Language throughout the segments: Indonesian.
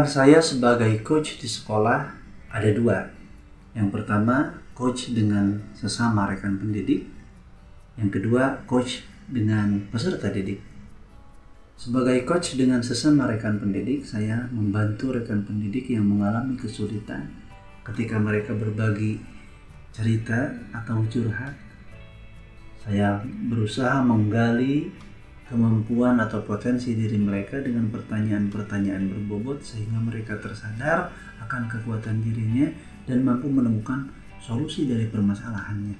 Peran saya sebagai coach di sekolah ada dua. Yang pertama, coach dengan sesama rekan pendidik. Yang kedua, coach dengan peserta didik. Sebagai coach dengan sesama rekan pendidik, saya membantu rekan pendidik yang mengalami kesulitan ketika mereka berbagi cerita atau curhat. Saya berusaha menggali kemampuan atau potensi diri mereka dengan pertanyaan-pertanyaan berbobot sehingga mereka tersadar akan kekuatan dirinya dan mampu menemukan solusi dari permasalahannya.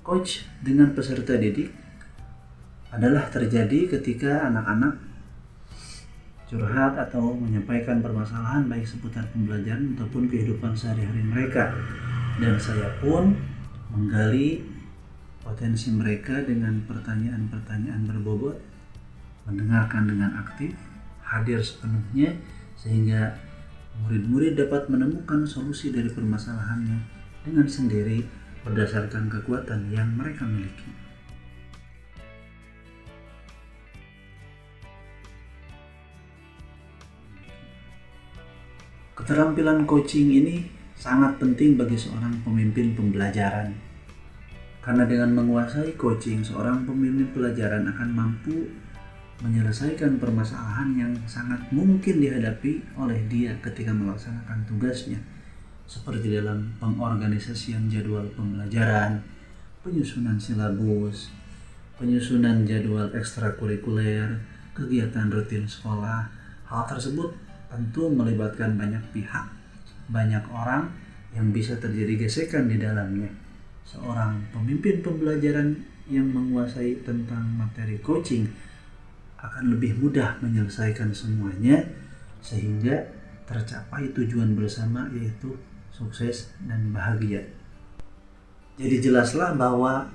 Coach dengan peserta didik adalah terjadi ketika anak-anak curhat atau menyampaikan permasalahan baik seputar pembelajaran ataupun kehidupan sehari-hari mereka, dan saya pun menggali potensi mereka dengan pertanyaan-pertanyaan berbobot, mendengarkan dengan aktif, hadir sepenuhnya sehingga murid-murid dapat menemukan solusi dari permasalahannya dengan sendiri berdasarkan kekuatan yang mereka miliki. Keterampilan coaching ini sangat penting bagi seorang pemimpin pembelajaran. Karena dengan menguasai coaching, seorang pemimpin pelajaran akan mampu menyelesaikan permasalahan yang sangat mungkin dihadapi oleh dia ketika melaksanakan tugasnya, seperti dalam pengorganisasian jadwal pembelajaran, penyusunan silabus, penyusunan jadwal ekstrakurikuler, kegiatan rutin sekolah. Hal tersebut tentu melibatkan banyak pihak, banyak orang yang bisa terjadi gesekan di dalamnya. Seorang pemimpin pembelajaran yang menguasai tentang materi coaching akan lebih mudah menyelesaikan semuanya sehingga tercapai tujuan bersama, yaitu sukses dan bahagia. Jadi jelaslah bahwa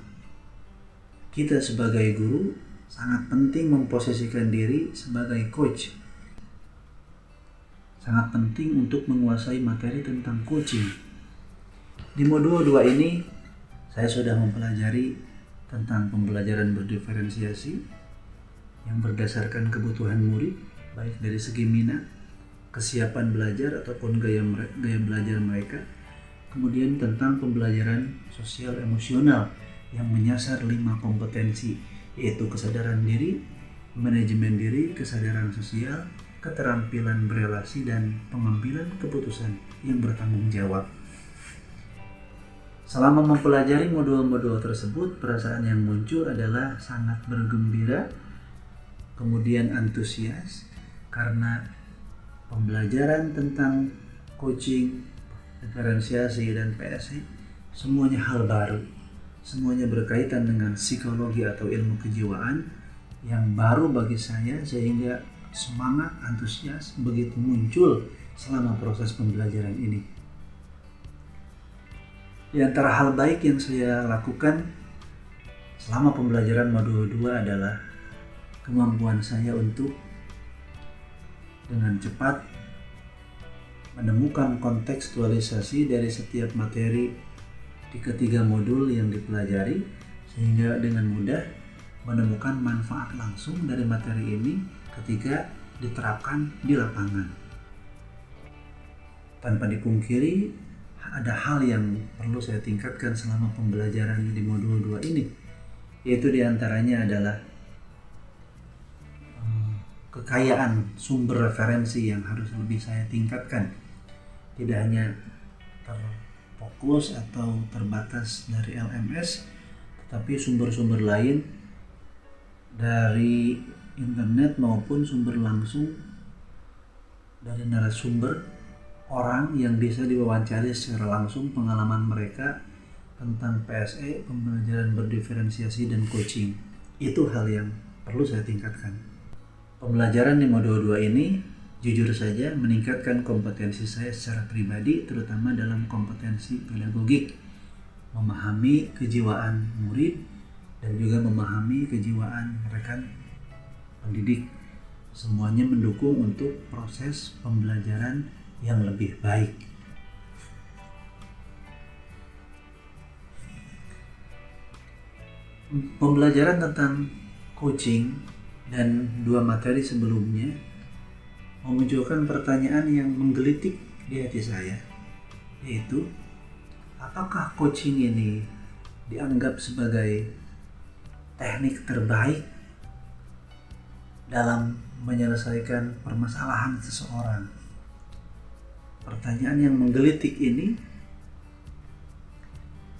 kita sebagai guru sangat penting memposisikan diri sebagai coach. Sangat penting untuk menguasai materi tentang coaching. Di modul 2 ini saya sudah mempelajari tentang pembelajaran berdiferensiasi yang berdasarkan kebutuhan murid, baik dari segi minat, kesiapan belajar ataupun gaya belajar mereka. Kemudian tentang pembelajaran sosial emosional yang menyasar 5 kompetensi, yaitu kesadaran diri, manajemen diri, kesadaran sosial, keterampilan berelasi, dan pengambilan keputusan yang bertanggung jawab. Selama mempelajari modul-modul tersebut, perasaan yang muncul adalah sangat bergembira, kemudian antusias, karena pembelajaran tentang coaching, diferensiasi, dan PSI semuanya hal baru. Semuanya berkaitan dengan psikologi atau ilmu kejiwaan yang baru bagi saya, sehingga semangat, antusias begitu muncul selama proses pembelajaran ini. Di antara hal baik yang saya lakukan selama pembelajaran modul 2 adalah kemampuan saya untuk dengan cepat menemukan kontekstualisasi dari setiap materi di ketiga modul yang dipelajari, sehingga dengan mudah menemukan manfaat langsung dari materi ini ketika diterapkan di lapangan. Tanpa dipungkiri, ada hal yang perlu saya tingkatkan selama pembelajaran di modul 2 ini, yaitu diantaranya adalah kekayaan sumber referensi yang harus lebih saya tingkatkan. Tidak hanya terfokus atau terbatas dari LMS, tetapi sumber-sumber lain dari internet maupun sumber langsung dari narasumber orang yang bisa diwawancari secara langsung pengalaman mereka tentang PSE, pembelajaran berdiferensiasi, dan coaching. Itu hal yang perlu saya tingkatkan. Pembelajaran di modul 2 ini jujur saja meningkatkan kompetensi saya secara pribadi, terutama dalam kompetensi pedagogik, memahami kejiwaan murid dan juga memahami kejiwaan rekan pendidik. Semuanya mendukung untuk proses pembelajaran yang lebih baik. Pembelajaran tentang coaching dan 2 materi sebelumnya memunculkan pertanyaan yang menggelitik di hati saya, yaitu apakah coaching ini dianggap sebagai teknik terbaik dalam menyelesaikan permasalahan seseorang? Pertanyaan yang menggelitik ini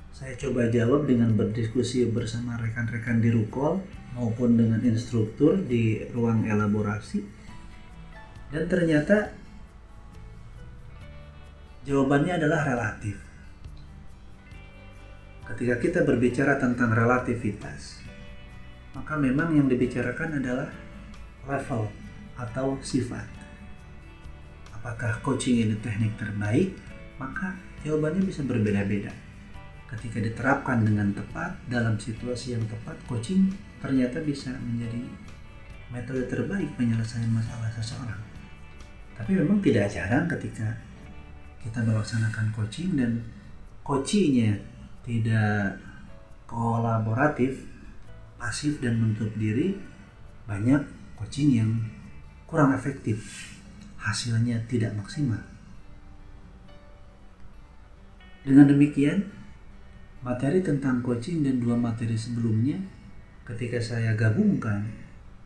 saya coba jawab dengan berdiskusi bersama rekan-rekan di Rukol maupun dengan instruktur di ruang elaborasi, dan ternyata jawabannya adalah relatif. Ketika kita berbicara tentang relativitas, maka memang yang dibicarakan adalah level atau sifat. Apakah coaching ini teknik terbaik? Maka jawabannya bisa berbeda-beda. Ketika diterapkan dengan tepat dalam situasi yang tepat, coaching ternyata bisa menjadi metode terbaik penyelesaian masalah seseorang. Tapi memang tidak jarang ketika kita melaksanakan coaching dan coachingnya tidak kolaboratif, pasif dan menutup diri, banyak coaching yang kurang efektif, hasilnya tidak maksimal. Dengan demikian, materi tentang coaching dan dua materi sebelumnya ketika saya gabungkan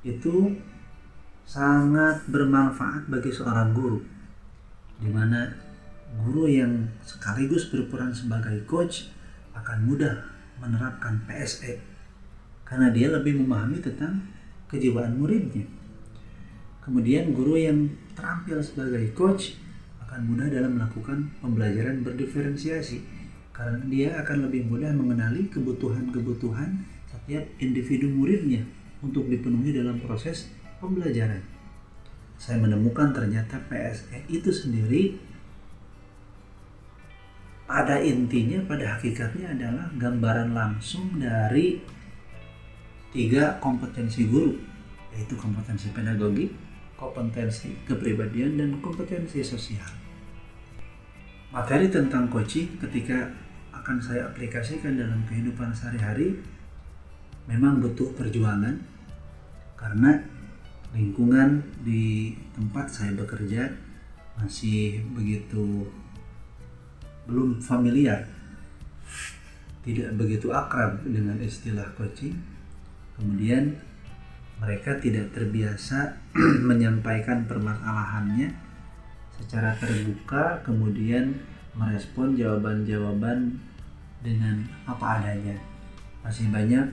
itu sangat bermanfaat bagi seorang guru, di mana guru yang sekaligus berperan sebagai coach akan mudah menerapkan PSE karena dia lebih memahami tentang kejiwaan muridnya. Kemudian guru yang terampil sebagai coach akan mudah dalam melakukan pembelajaran berdiferensiasi karena dia akan lebih mudah mengenali kebutuhan-kebutuhan setiap individu muridnya untuk dipenuhi dalam proses pembelajaran. Saya menemukan ternyata PSE itu sendiri pada intinya, pada hakikatnya adalah gambaran langsung dari 3 kompetensi guru, yaitu kompetensi pedagogi, kompetensi kepribadian, dan kompetensi sosial. Materi tentang coaching ketika akan saya aplikasikan dalam kehidupan sehari-hari memang butuh perjuangan karena lingkungan di tempat saya bekerja masih begitu belum familiar, tidak begitu akrab dengan istilah coaching. Kemudian mereka tidak terbiasa menyampaikan permasalahannya secara terbuka, kemudian merespon jawaban-jawaban dengan apa adanya. Masih banyak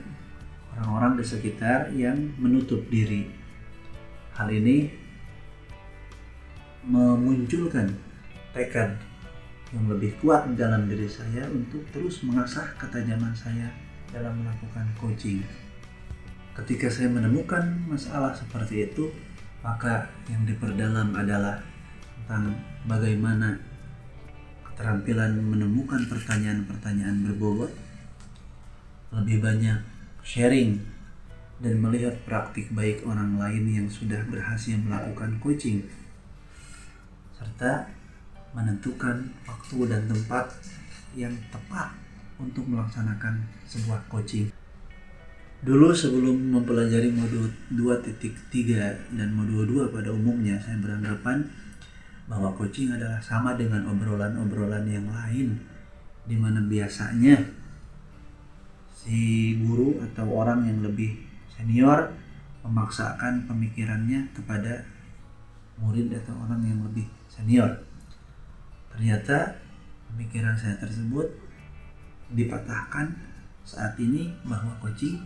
orang-orang di sekitar yang menutup diri. Hal ini memunculkan tekad yang lebih kuat dalam diri saya untuk terus mengasah ketajaman saya dalam melakukan coaching. Ketika saya menemukan masalah seperti itu, maka yang diperdalam adalah tentang bagaimana keterampilan menemukan pertanyaan-pertanyaan berbobot, lebih banyak sharing dan melihat praktik baik orang lain yang sudah berhasil melakukan coaching, serta menentukan waktu dan tempat yang tepat untuk melaksanakan sebuah coaching. Dulu sebelum mempelajari modul 2.3 dan modul 2 pada umumnya, saya beranggapan bahwa coaching adalah sama dengan obrolan-obrolan yang lain, di mana biasanya si guru atau orang yang lebih senior memaksakan pemikirannya kepada murid atau orang yang lebih senior. Ternyata pemikiran saya tersebut dipatahkan saat ini bahwa coaching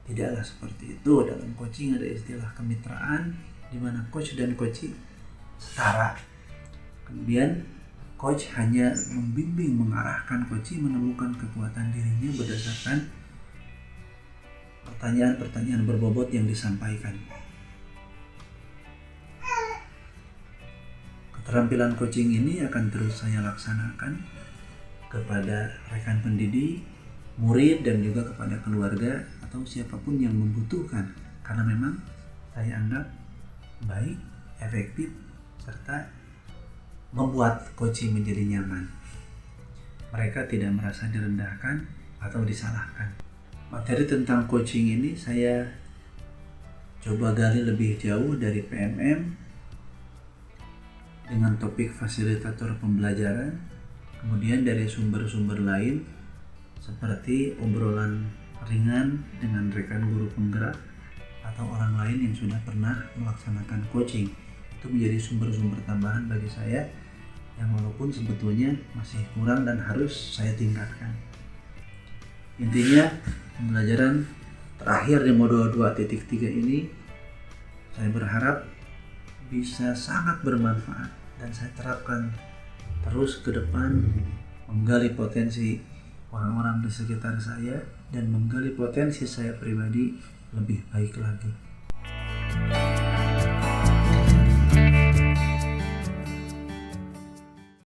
tidaklah seperti itu. Dalam coaching ada istilah kemitraan, di mana coach dan coaching setara. Kemudian coach hanya membimbing, mengarahkan coaching menemukan kekuatan dirinya berdasarkan pertanyaan-pertanyaan berbobot yang disampaikan. Keterampilan coaching ini akan terus saya laksanakan kepada rekan pendidik, murid, dan juga kepada keluarga atau siapapun yang membutuhkan, karena memang saya anggap baik, efektif, serta membuat coaching menjadi nyaman. Mereka tidak merasa direndahkan atau disalahkan. Materi tentang coaching ini saya coba gali lebih jauh dari PMM, dengan topik fasilitator pembelajaran, kemudian dari sumber-sumber lain seperti obrolan ringan dengan rekan guru penggerak atau orang lain yang sudah pernah melaksanakan coaching. Itu menjadi sumber-sumber tambahan bagi saya yang walaupun sebetulnya masih kurang dan harus saya tingkatkan. Intinya pembelajaran terakhir di modul 2.3 ini saya berharap bisa sangat bermanfaat dan saya terapkan terus ke depan, menggali potensi orang-orang di sekitar saya dan menggali potensi saya pribadi lebih baik lagi.